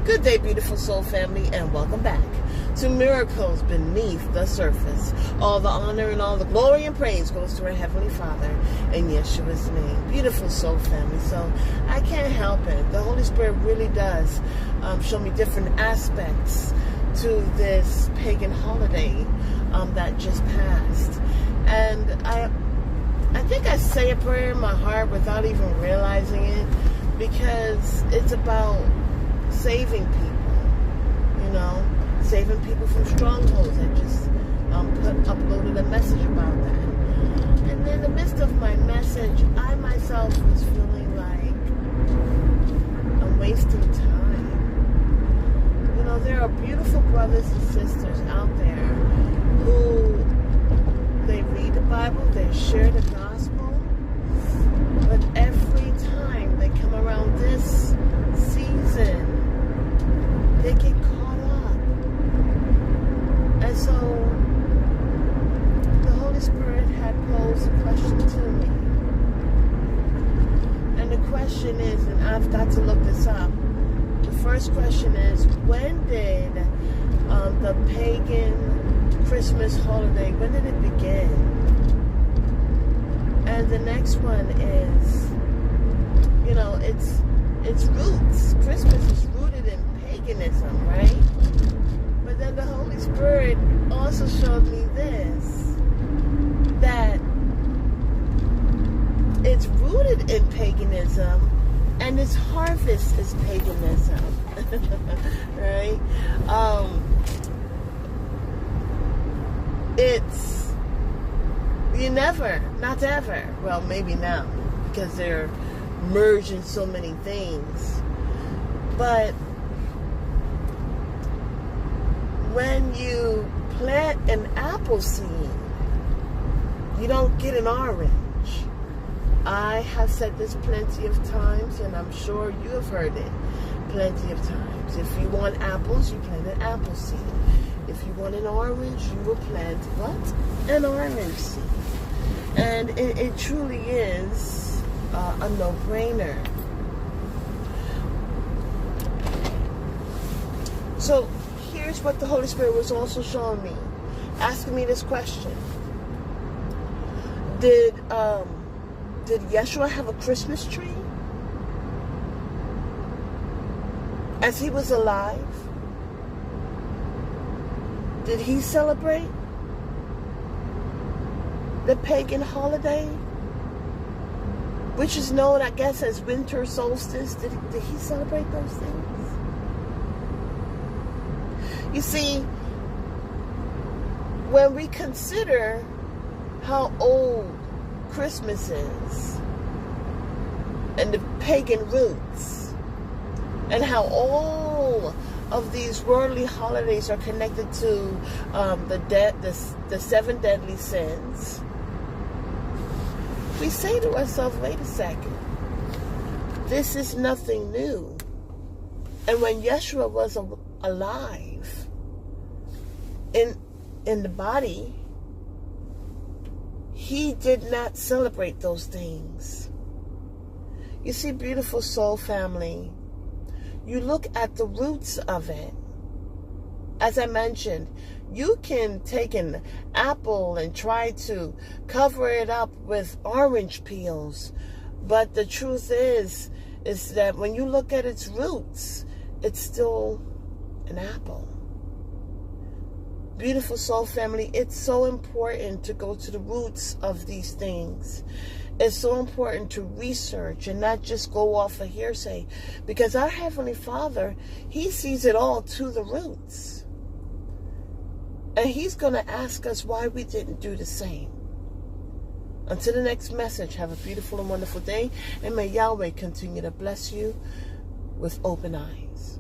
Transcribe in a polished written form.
Good day, beautiful soul family, and welcome back to Miracles Beneath the Surface. All the honor and all the glory and praise goes to our Heavenly Father in Yeshua's name. Beautiful soul family. So I can't help it. The Holy Spirit really does show me different aspects to this pagan holiday that just passed. And I think I say a prayer in my heart without even realizing it, because it's about saving people, saving people from strongholds. I just uploaded a message about that. And in the midst of my message, I myself was feeling like I'm wasting time. There are beautiful brothers and sisters out there who they read the Bible, they share the gospel, but every time they come around this season, they get caught up. And so the Holy Spirit had posed a question to me. And the question is, and I've got to look this up, the first question is, when did the pagan Christmas holiday, when did it begin? And the next one is, its roots. Christmas is rooted in paganism, right? But then the Holy Spirit also showed me this, that it's rooted in paganism and its harvest is paganism. Right? It's not ever, well, maybe now, because they're merging so many things. But when you plant an apple seed, you don't get an orange. I have said this plenty of times, and I'm sure you have heard it plenty of times. If you want apples, you plant an apple seed. If you want an orange, you will plant what? An orange seed. And it truly is a no-brainer. So here's what the Holy Spirit was also showing me, asking me this question. Did Yeshua have a Christmas tree as he was alive? Did he celebrate the pagan holiday, which is known, I guess, as winter solstice? Did he celebrate those things? You see, when we consider how old Christmas is and the pagan roots, and how all of these worldly holidays are connected to the 7 deadly sins, we say to ourselves, wait a second, this is nothing new. And when Yeshua was alive in the body, he did not celebrate those things. You see, beautiful soul family, you look at the roots of it. As I mentioned, you can take an apple and try to cover it up with orange peels. But the truth is that when you look at its roots, it's still an apple. Beautiful soul family, it's so important to go to the roots of these things. It's so important to research and not just go off of hearsay, because our Heavenly Father, he sees it all to the roots. And he's going to ask us why we didn't do the same. Until the next message, have a beautiful and wonderful day, and may Yahweh continue to bless you with open eyes.